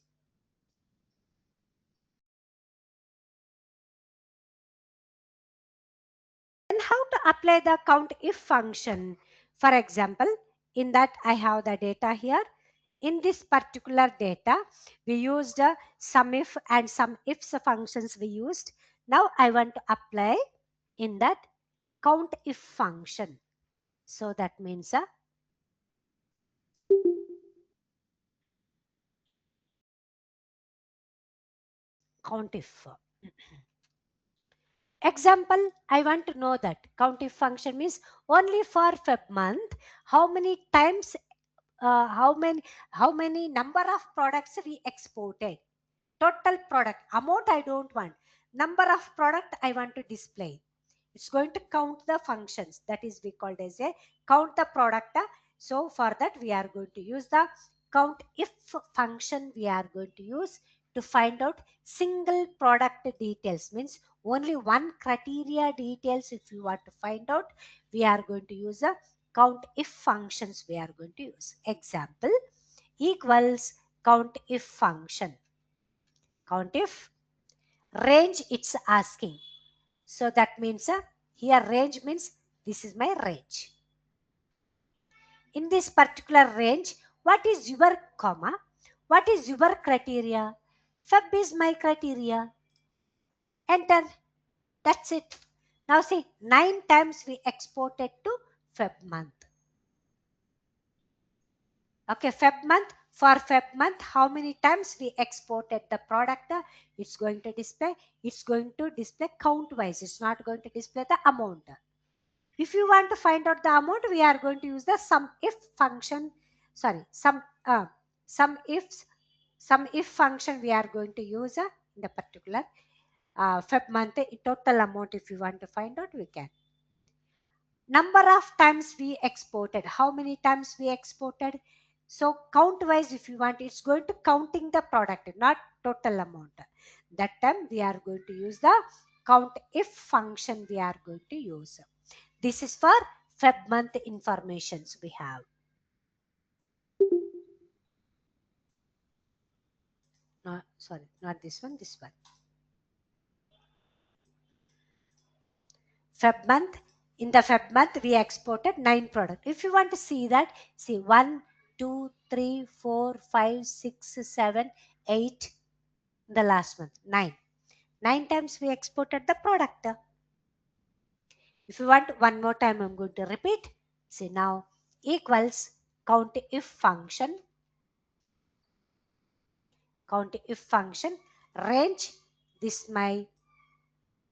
And how to apply the count if function? For example, in that I have the data here. In this particular data, we used some if and some ifs functions we used. Now I want to apply in that count if function. So that means count if. Example, I want to know that count if function means only for Feb month, how many times, how many number of products we exported. Total product amount I don't want. Number of product I want to display. It's going to count the functions, that is we called as a count the product. So for that we are going to use the count if function. We are going to use to find out single product details, means only one criteria details. If you want to find out, we are going to use a count if functions. We are going to use example equals count if function. Count if range it's asking. So that means here range means this is my range. In this particular range, what is your comma? What is your criteria? Feb is my criteria. Enter. That's it. Now see, 9 times we exported to Feb month. Okay, Feb month. For Feb month, how many times we exported the product? It's going to display. It's going to display count wise. It's not going to display the amount. If you want to find out the amount, we are going to use the sum if function. Sorry, sum if function we are going to use in the particular Feb month total amount. If you want to find out, we can. Number of times we exported. How many times we exported? So count wise, if you want, it's going to counting the product, not total amount. That time we are going to use the count if function. We are going to use. This is for Feb month informations we have. No, sorry, not this one, this one. Feb month. In the Feb month, we exported 9 products. If you want to see that, see 1, 2, 3, 4, 5, 6, 7, 8. The last month, 9. 9 times we exported the product. If you want one more time, I'm going to repeat. See now equals count if function. Count if function range. This my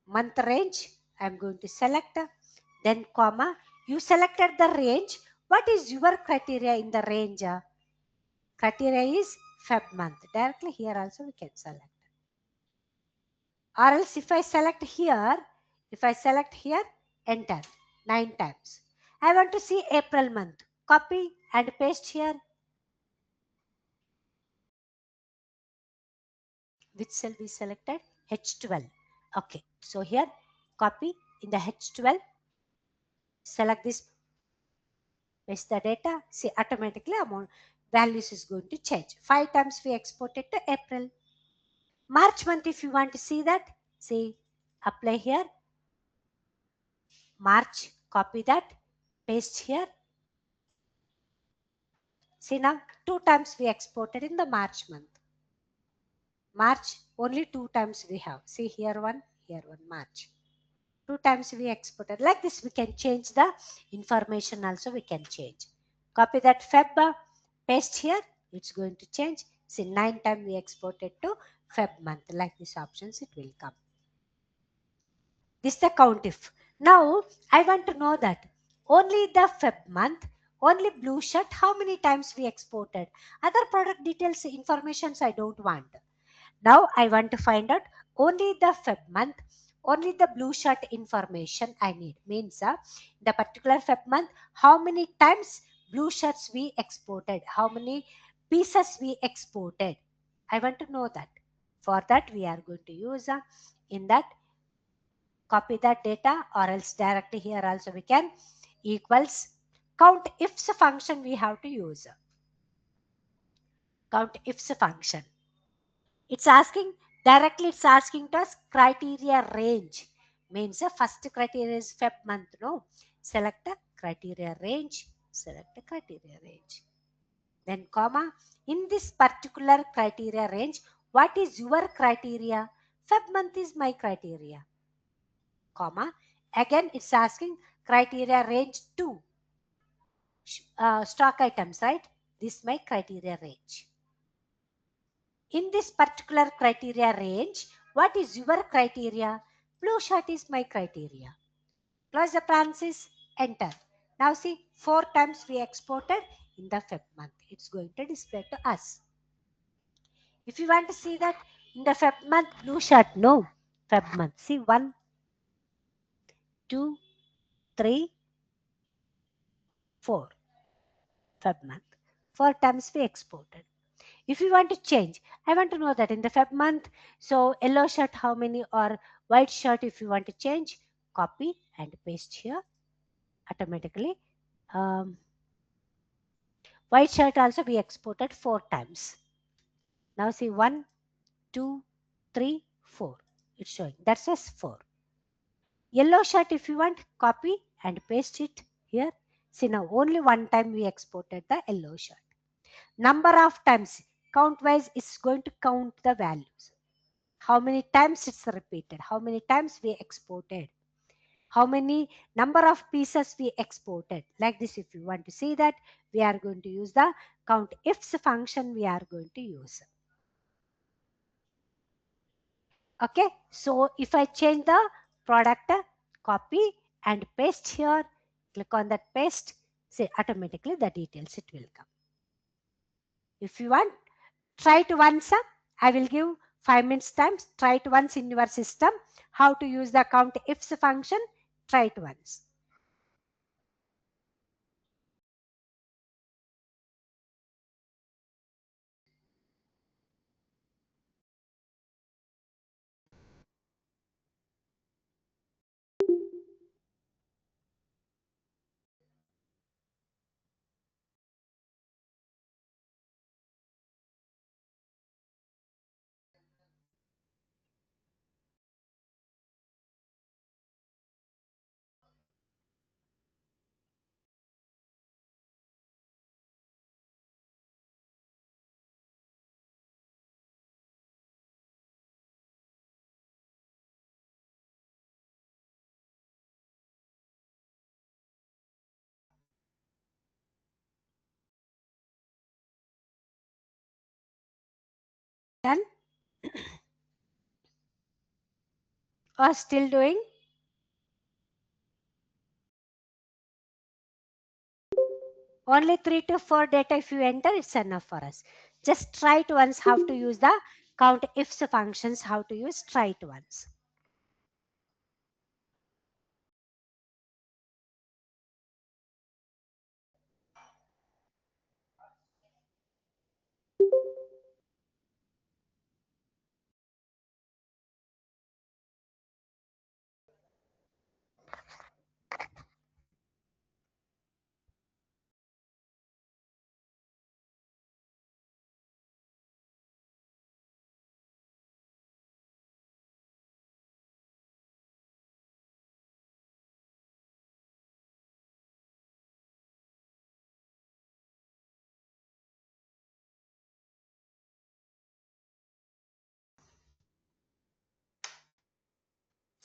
month range. I'm going to select, then comma. You selected the range. What is your criteria in the range? Criteria is Feb month. Directly here also we can select. Or else if I select here, enter 9 times. I want to see April month. Copy and paste here. Which cell we selected? H12. Okay. So here copy in the H12. Select this. Paste the data. See automatically amount values is going to change. 5 times we exported to April. March month, if you want to see that, see apply here. March, copy that, paste here. See now 2 times we exported in the March month. March only 2 times we have. See here one, March. 2 times we exported. Like this we can change the information also, we can change. Copy that Feb. paste here, it's going to change. See, 9 times we exported to Feb month. Like these options, it will come. This is the count if. Now, I want to know that only the Feb month, only blue shirt, how many times we exported. Other product details, informations I don't want. Now, I want to find out only the Feb month, only the blue shirt information I need. Means the particular Feb month, how many times blue shirts we exported, how many pieces we exported. I want to know that. For that, we are going to use in that, copy that data, or else directly here also we can equals count ifs function we have to use. Count ifs function. It's asking directly, it's asking to us criteria range. Means the first criteria is Feb month. No, select a criteria range, select a criteria range. Then comma, in this particular criteria range, what is your criteria? Feb month is my criteria. Comma, again it's asking criteria range 2. Stock items, right? This is my criteria range. In this particular criteria range, what is your criteria? Blue shirt is my criteria. Close the parenthesis, enter. Now see, 4 times we exported in the Feb month. It's going to display to us. If you want to see that in the Feb month, blue shirt, no. Feb month. See, 1, 2, 3, 4. Feb month. 4 times we exported. If you want to change, I want to know that in the Feb month, so yellow shirt how many, or white shirt, if you want to change, copy and paste here automatically. White shirt also we exported 4 times. Now see, 1, 2, 3, 4. It's showing. That's just 4. Yellow shirt, if you want, copy and paste it here. See, now only 1 time we exported the yellow shirt. Number of times, count wise, is going to count the values. How many times it's repeated, how many times we exported, how many number of pieces we exported. Like this, if you want to see that, we are going to use the count ifs function we are going to use. Okay, so if I change the product, copy and paste here, click on that paste, say automatically the details it will come. If you want, try it once. I will give 5 minutes time. Try it once in your system. How to use the count ifs function. Try it once. Done? Or still doing? Only 3 to 4 data if you enter, it's enough for us. Just try it once how to use the count ifs functions, how to use, try it once.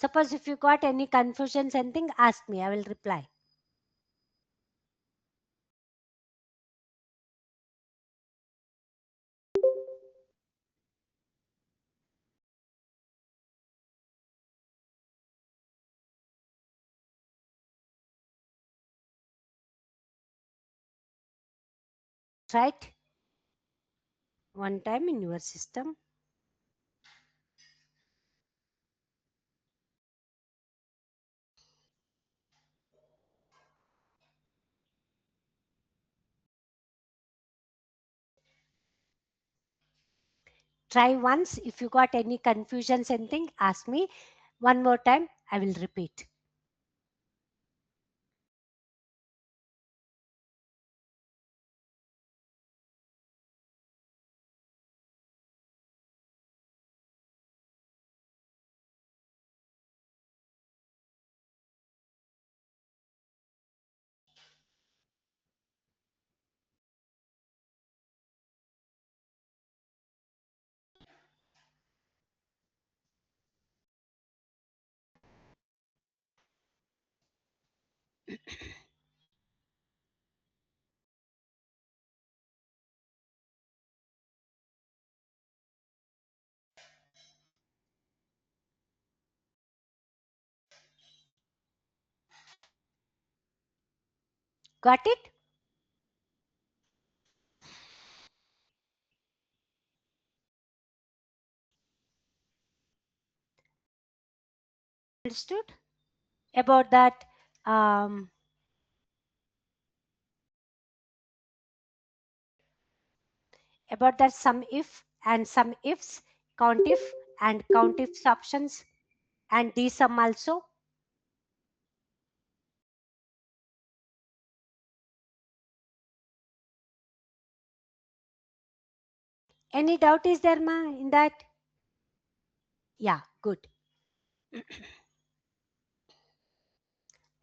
Suppose if you got any confusions, anything, ask me, I will reply. Try it one time in your system. Try once. If you got any confusions, anything, ask me. One more time, I will repeat. Got it? Understood? About that, sum if and sum ifs, count if and count ifs options, and dsum also. Any doubt is there, ma, in that? Yeah, good.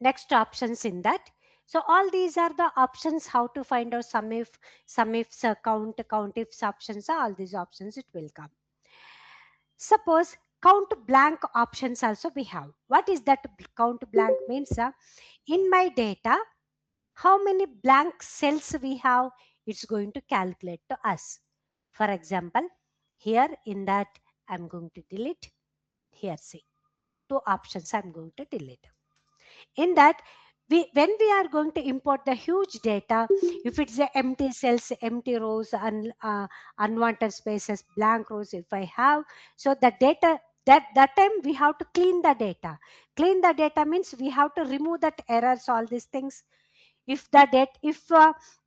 Next options in that. So all these are the options how to find out sum ifs, count ifs options, all these options it will come. Suppose count blank options also we have. What is that count blank means? In my data, how many blank cells we have, it's going to calculate to us. For example, here in that I'm going to delete. Here see, two options I'm going to delete. In that, when we are going to import the huge data, if it's a empty cells, empty rows, unwanted spaces, blank rows, if I have, so the data, that time we have to clean the data. Clean the data means we have to remove that errors, all these things. If the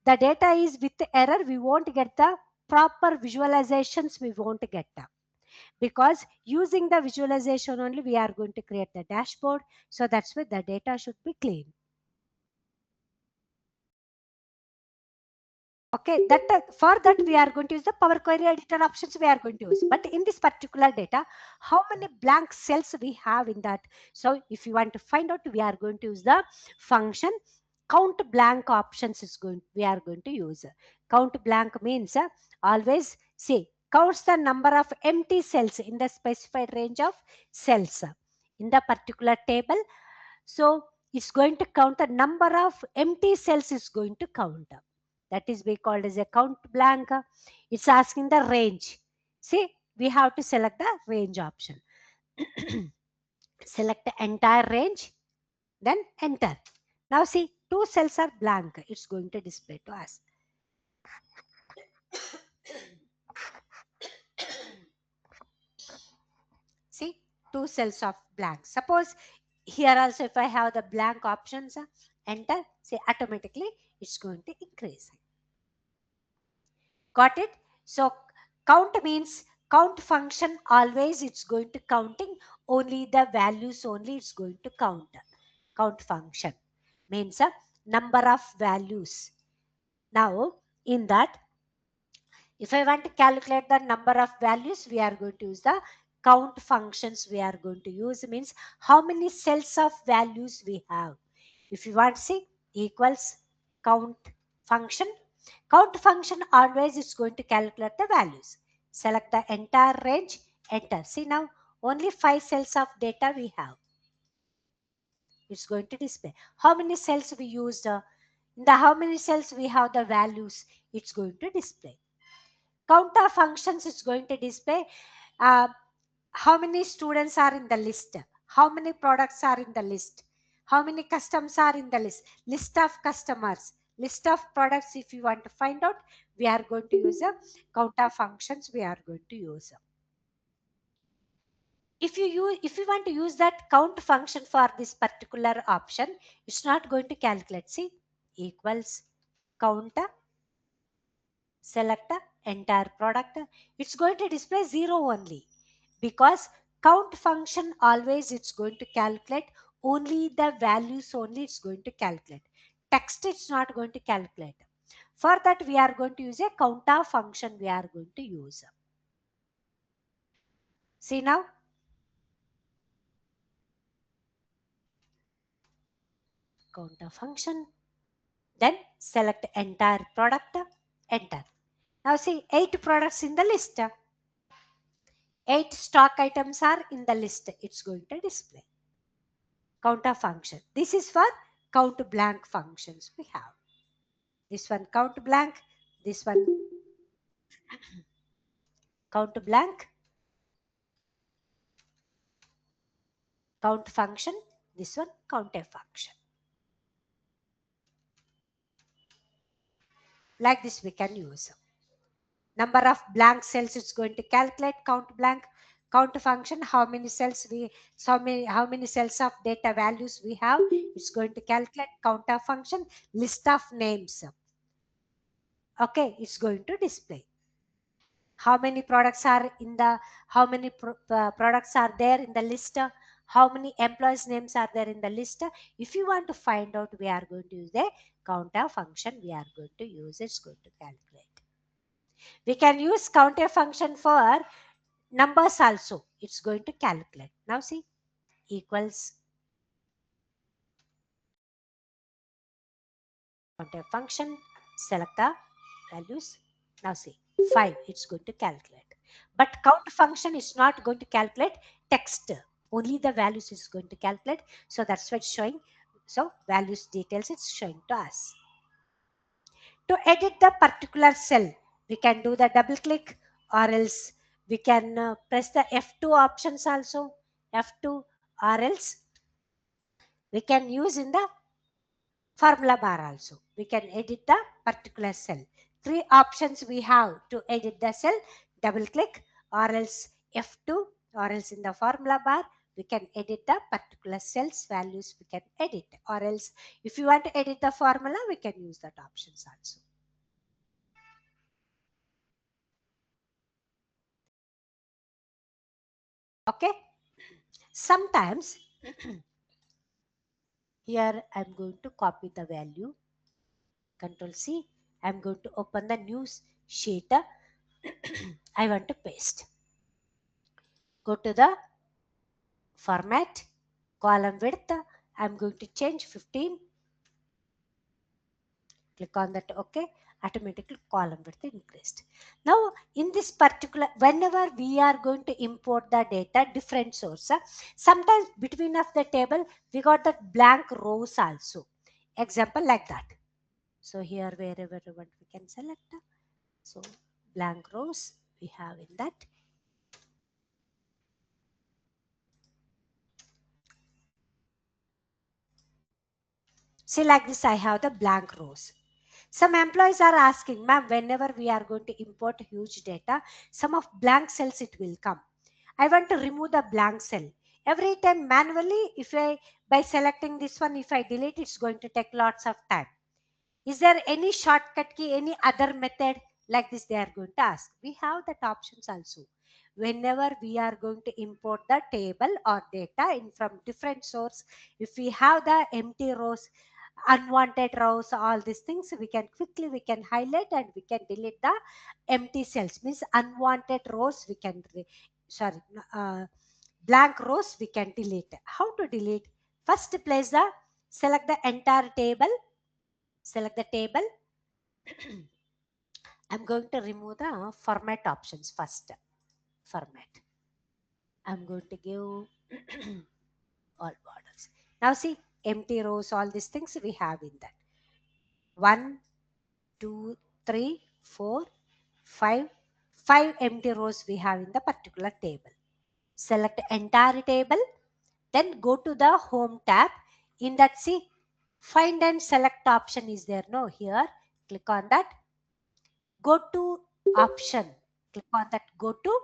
data is with error, we won't get the proper visualizations, we won't get them, because using the visualization only we are going to create the dashboard. So that's why the data should be clean. Okay, that for that we are going to use the Power Query Editor options we are going to use. But in this particular data, how many blank cells we have in that? So if you want to find out, we are going to use the function count blank options is going, we are going to use. Count blank means always say counts the number of empty cells in the specified range of cells in the particular table. So it's going to count the number of empty cells is going to count. That is we called as a count blank. It's asking the range. See, we have to select the range option. Select the entire range, then enter. Now see, two cells are blank. It's going to display to us. See, two cells of blank. Suppose here also if I have the blank options, enter, say automatically it's going to increase. Got it? So count means count function, always it's going to counting only the values, only it's going to count. Count function means a number of values. Now in that, if I want to calculate the number of values, we are going to use the count functions. We are going to use means how many cells of values we have. If you want to see, equals count function. Count function always is going to calculate the values. Select the entire range, enter. See now, only 5 cells of data we have. It's going to display. How many cells we used? In the how many cells we have the values, it's going to display. Counter functions is going to display how many students are in the list, how many products are in the list, how many customers are in the list of customers, List of products, if you want to find out, we are going to use a count of functions we are going to use. If you want to use that count function for this particular option, it's not going to calculate. See, equals count, select entire product. It's going to display 0 only, because count function always it's going to calculate only the values, only it's going to calculate. Text it's not going to calculate. For that we are going to use a counter function we are going to use. See now, counter function, then select entire product, enter. Now see, 8 products in the list. 8 stock items are in the list. It's going to display. Counter function. This is for count blank functions we have. This one count blank, this one count blank, count function, this one count a function. Like this we can use. Number of blank cells it's going to calculate, count blank. Count function, how many cells how many cells of data values we have, it's going to calculate. Counter function, list of names. Okay, it's going to display how many products are in the, how many products are there in the list, how many employees names are there in the list. If you want to find out, we are going to use the counter function. We are going to use, it's going to calculate. We can use counter function for numbers also. It's going to calculate. Now see, equals counter function, select the values. Now see, 5, it's going to calculate. But count function is not going to calculate text. Only the values is going to calculate. So that's why it's showing. So values details it's showing to us. To edit the particular cell, we can do the double click, or else we can press the F2 options also. F2, or else we can use in the formula bar also. We can edit the particular cell. 3 options we have to edit the cell: double click, or else F2, or else in the formula bar we can edit the particular cells values, we can edit, or else if you want to edit the formula, we can use that options also. Okay, sometimes here I'm going to copy the value, Control C. I'm going to open the new sheet. I want to paste. Go to the format, column width, I'm going to change 15. Click on that, okay. Automatically column width increased. Now in this particular, whenever we are going to import the data different source, sometimes between of the table we got that blank rows also. Example like that. So here wherever we want we can select. So blank rows we have in that. See, like this I have the blank rows. Some employees are asking, ma'am, whenever we are going to import huge data, some of blank cells it will come. I want to remove the blank cell. Every time manually, if I, by selecting this one, if I delete, it's going to take lots of time. Is there any shortcut key, any other method like this they are going to ask? We have that options also. Whenever we are going to import the table or data in from different source, if we have the empty rows, unwanted rows, all these things, we can quickly we can highlight and we can delete the empty cells. Means unwanted rows we can sorry blank rows we can delete. How to delete? First place the, select the entire table, select the table. I'm going to remove the format options first. Format, I'm going to give all borders. Now see, empty rows, all these things we have in that. 1, 2, 3, 4, 5. 5 empty rows we have in the particular table. Select entire table, then go to the home tab. In that, see, Find and select option is there. No, here click on that. Go to option. Click on that. Go to.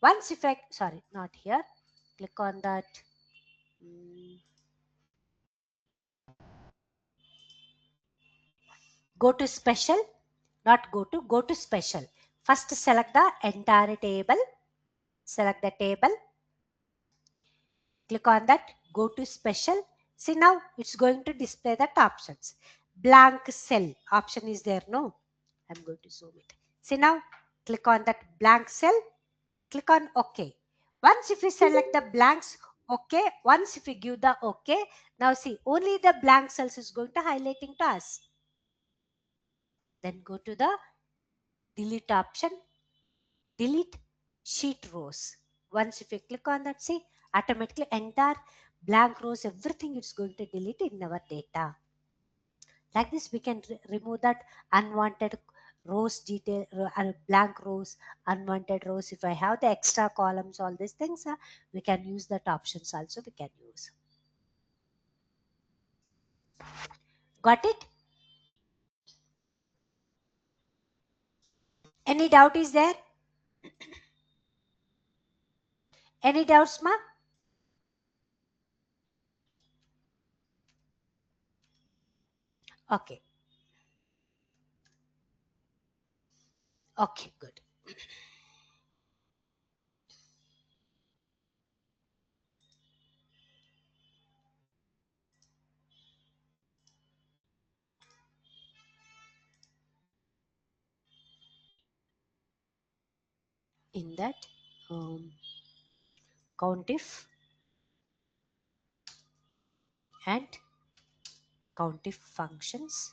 Once if I, sorry, not here. Click on that. Go to special. Not go to special. First select the entire table. Select the table. Click on that. Go to special. See, now it's going to display that options. Blank cell option is there. No, I'm going to zoom it. See, now click on that blank cell. Click on OK. Once if we select the blanks, OK. Once if we give the OK, now see, only the blank cells is going to highlighting to us. Then go to the delete option. Delete sheet rows. Once if you click on that, see, automatically entire blank rows, everything it's going to delete in our data. Like this, we can remove that unwanted rows detail, blank rows, unwanted rows. If I have the extra columns, all these things, we can use that options also we can use. Got it? Any doubt is there? Any doubts, ma? Okay. Okay, good. In that, countif and countif functions,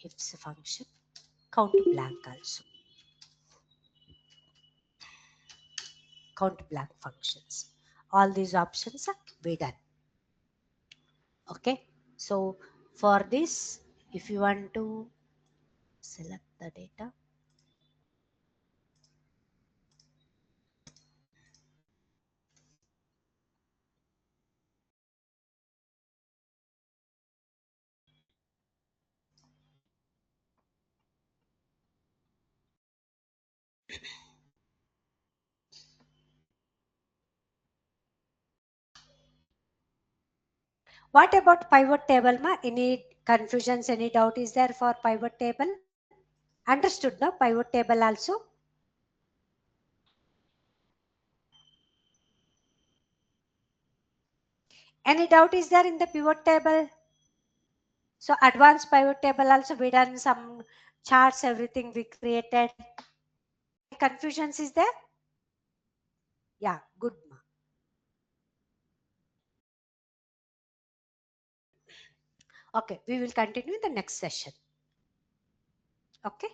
ifs function, count blank also. Count blank functions. All these options are we done. Okay. So for this, if you want to select the data, what about pivot table, ma? Any confusions, any doubt is there for pivot table? Understood, no? Pivot table also. Any doubt is there in the pivot table? So advanced pivot table also we done some charts, everything we created. Any confusions is there? Yeah, good, ma. Okay, we will continue in the next session. Okay.